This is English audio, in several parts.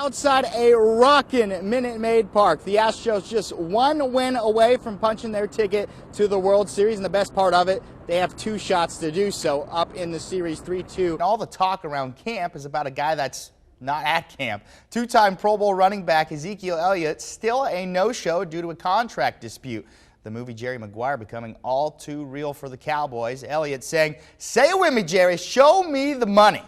outside a rockin' Minute Maid Park. The Astros just one win away from punching their ticket to the World Series, and the best part of it, they have two shots to do so, up in the series 3-2. All the talk around camp is about a guy that's not at camp. Two-time Pro Bowl running back Ezekiel Elliott still a no-show due to a contract dispute. The movie Jerry Maguire becoming all too real for the Cowboys. Elliott saying, "Say it with me, Jerry, show me the money."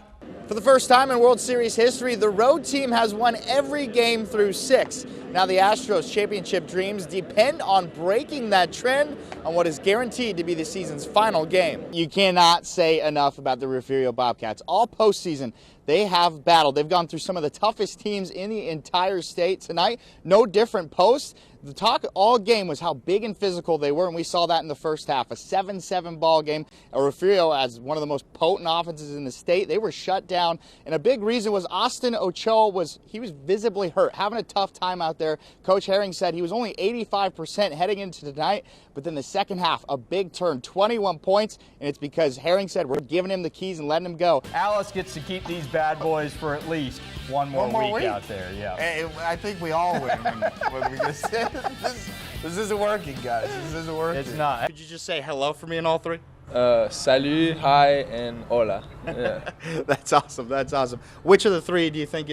For the first time in World Series history, the road team has won every game through 6. Now the Astros' championship dreams depend on breaking that trend on what is guaranteed to be the season's final game. You cannot say enough about the Refugio Bobcats. All postseason, they have battled. They've gone through some of the toughest teams in the entire state tonight. No different posts. The talk all game was how big and physical they were, and we saw that in the first half. A 7-7 ball game. Refugio, as one of the most potent offenses in the state, they were shut down, and a big reason was Austin Ochoa was visibly hurt, having a tough time out there. Coach Herring said he was only 85% heading into tonight, but then the second half, a big turn, 21 points, and it's because Herring said we're giving him the keys and letting him go. Alice gets to keep these bad boys for at least one more week out there. Yeah, hey, I think we all win. What we just said. This isn't working, guys. This isn't working. It's not. Could you just say hello for me in all three? Salut, hi, and hola. Yeah. That's awesome. That's awesome. Which of the three do you think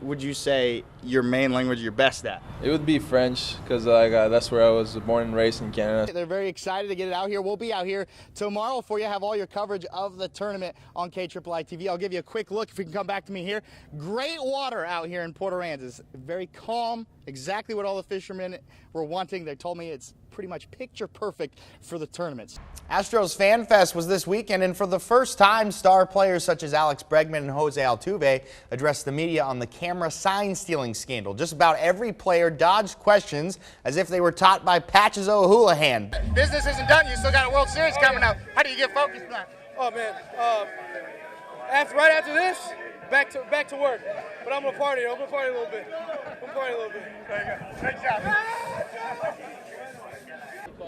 would you say your main language you're best at? It would be French, because that's where I was born and raised in Canada. They're very excited to get it out here. We'll be out here tomorrow for you. Have all your coverage of the tournament on KIII-TV. I'll give you a quick look if you can come back to me here. Great water out here in Port Aransas. Very calm. Exactly what all the fishermen were wanting. They told me it's pretty much picture perfect for the tournaments. Astros Fan Fest was this weekend, and for the first time, star players such as Alex Bregman and Jose Altuve addressed the media on the camera sign stealing scandal. Just about every player dodged questions as if they were taught by Patches O'Houlihan. Business isn't done. You still got a World Series coming up. How do you get focused on that? Oh man, right after this, back to work. But I'm gonna party. I'm gonna party a little bit. There you go. Great job.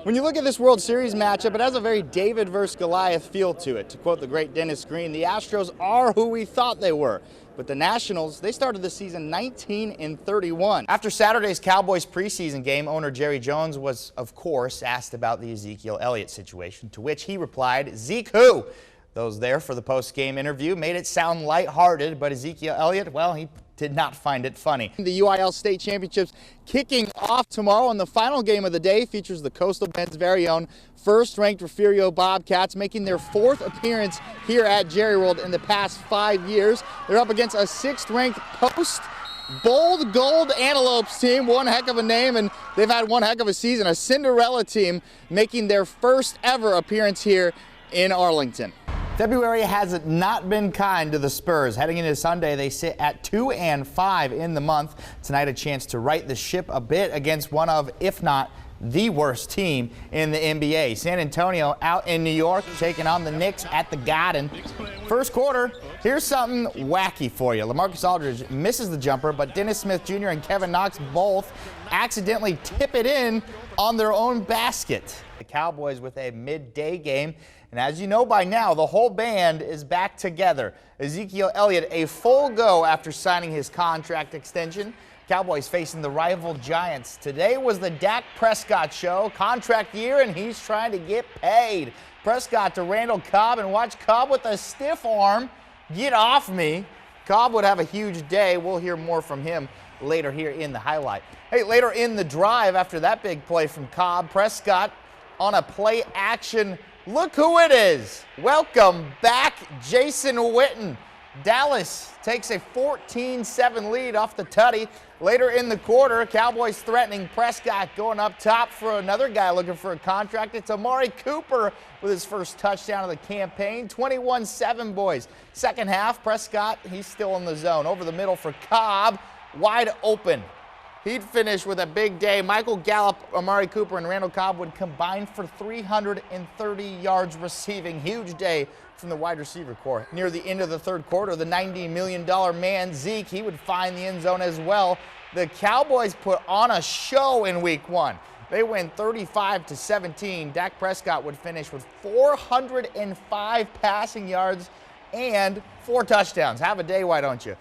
When you look at this World Series matchup, it has a very David versus Goliath feel to it. To quote the great Dennis Green, the Astros are who we thought they were. But the Nationals, they started the season 19-31. After Saturday's Cowboys preseason game, owner Jerry Jones was, of course, asked about the Ezekiel Elliott situation, to which he replied, "Zeke who?" Those there for the post-game interview made it sound lighthearted, but Ezekiel Elliott, well, he did not find it funny. The UIL State Championships kicking off tomorrow, and the final game of the day features the Coastal Bend's very own first-ranked Refugio Bobcats, making their 4th appearance here at Jerry World in the past 5 years. They're up against a 6th-ranked Post Bold Gold Antelopes team, one heck of a name, and they've had one heck of a season. A Cinderella team making their first ever appearance here in Arlington. February has not been kind to the Spurs. Heading into Sunday, they sit at 2-5 in the month. Tonight, a chance to right the ship a bit against one of, if not the worst team in the NBA. San Antonio out in New York, taking on the Knicks at the Garden. First quarter, here's something wacky for you. LaMarcus Aldridge misses the jumper, but Dennis Smith Jr. and Kevin Knox both accidentally tip it in on their own basket. The Cowboys with a midday game. And as you know by now, the whole band is back together. Ezekiel Elliott a full go after signing his contract extension. Cowboys facing the rival Giants. Today was the Dak Prescott show, contract year, and he's trying to get paid. Prescott to Randall Cobb, and watch Cobb with a stiff arm. Get off me. Cobb would have a huge day. We'll hear more from him later here in the highlight. Hey, later in the drive after that big play from Cobb, Prescott on a play action. Look who it is. Welcome back, Jason Witten. Dallas takes a 14-7 lead off the tutty. Later in the quarter, Cowboys threatening Prescott going up top for another guy looking for a contract. It's Amari Cooper with his first touchdown of the campaign. 21-7, boys. Second half, Prescott, he's still in the zone. Over the middle for Cobb, wide open. He'd finish with a big day. Michael Gallup, Amari Cooper, and Randall Cobb would combine for 330 yards receiving. Huge day from the wide receiver corps. Near the end of the third quarter, the $90 million man, Zeke, he would find the end zone as well. The Cowboys put on a show in week 1. They win 35-17. Dak Prescott would finish with 405 passing yards and 4 touchdowns. Have a day, why don't you?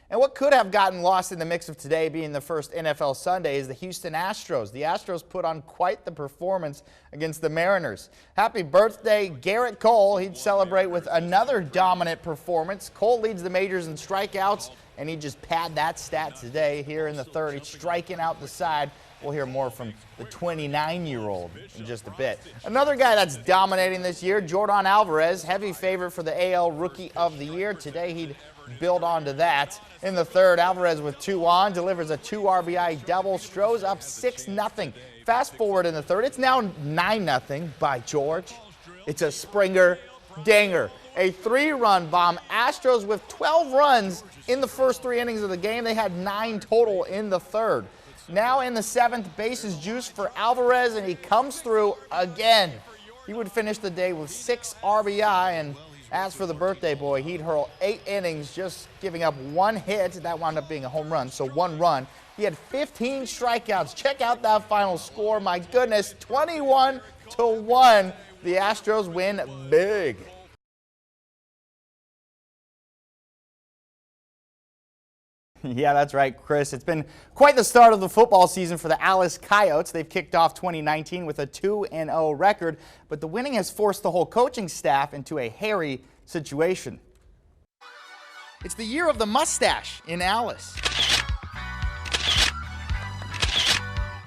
And what could have gotten lost in the mix of today being the first NFL Sunday is the Houston Astros. The Astros put on quite the performance against the Mariners. Happy birthday, Garrett Cole. He'd celebrate with another dominant performance. Cole leads the majors in strikeouts, and he just pad that stat today here in the third. He's striking out the side. We'll hear more from the 29-year-old in just a bit. Another guy that's dominating this year, Jordan Alvarez, heavy favorite for the AL Rookie of the Year. Today he'd build on to that. In the third, Alvarez with 2 on, delivers a 2 RBI double. Stros up 6-0. Fast forward in the third, it's now 9-0 by George. It's a Springer dinger. A 3-run bomb. Astros with 12 runs in the first 3 innings of the game. They had 9 total in the third. Now in the 7th, bases juiced for Alvarez, and he comes through again. He would finish the day with 6 RBI, and as for the birthday boy, he'd hurl 8 innings, just giving up 1 hit. That wound up being a home run, so 1 run. He had 15 strikeouts. Check out that final score. My goodness, 21-1. The Astros win big. Yeah, that's right, Chris. It's been quite the start of the football season for the Alice Coyotes. They've kicked off 2019 with a 2-0 record, but the winning has forced the whole coaching staff into a hairy situation. It's the year of the mustache in Alice.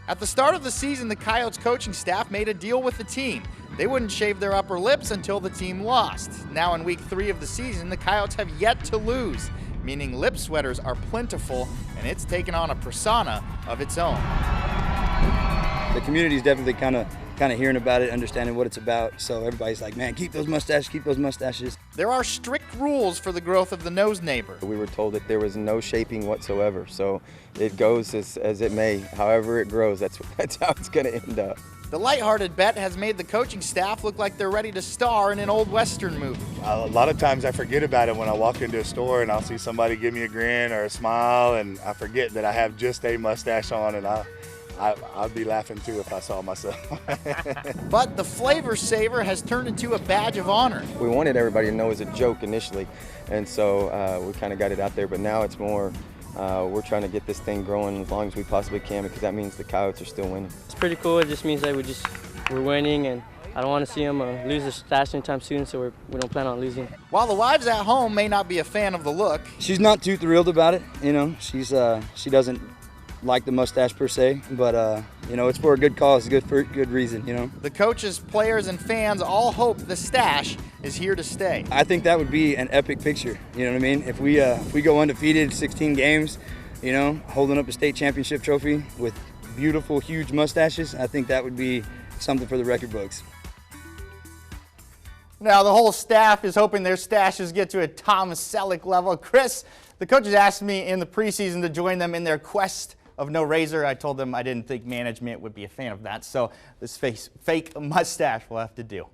At the start of the season, the Coyotes coaching staff made a deal with the team. They wouldn't shave their upper lips until the team lost. Now in week 3 of the season, the Coyotes have yet to lose, meaning lip sweaters are plentiful, and it's taken on a persona of its own. The community is definitely kind of hearing about it, understanding what it's about, so everybody's like, man, keep those mustaches, keep those mustaches. There are strict rules for the growth of the nose neighbor. We were told that there was no shaping whatsoever, so it goes as it may. However it grows, that's how it's going to end up. The lighthearted bet has made the coaching staff look like they're ready to star in an old Western movie. A lot of times I forget about it when I walk into a store and I'll see somebody give me a grin or a smile, and I forget that I have just a mustache on, and I'd be laughing too if I saw myself. But the flavor saver has turned into a badge of honor. We wanted everybody to know it was a joke initially, and so we kind of got it out there, but now it's more we're trying to get this thing growing as long as we possibly can, because that means the Coyotes are still winning. It's pretty cool. It just means that we're winning, and I don't want to see them lose their stash anytime soon, so we don't plan on losing. While the wives at home may not be a fan of the look, She's not too thrilled about it, you know. She doesn't like the mustache per se, but you know, it's for a good cause, good for good reason, you know. the coaches, players, and fans all hope the stash is here to stay. I think that would be an epic picture, you know what I mean? If we go undefeated 16 games, you know, holding up a state championship trophy with beautiful, huge mustaches, I think that would be something for the record books. Now, the whole staff is hoping their stashes get to a Tom Selleck level. Chris, the coaches asked me in the preseason to join them in their quest of no razor. I told them I didn't think management would be a fan of that, so this fake mustache will have to do.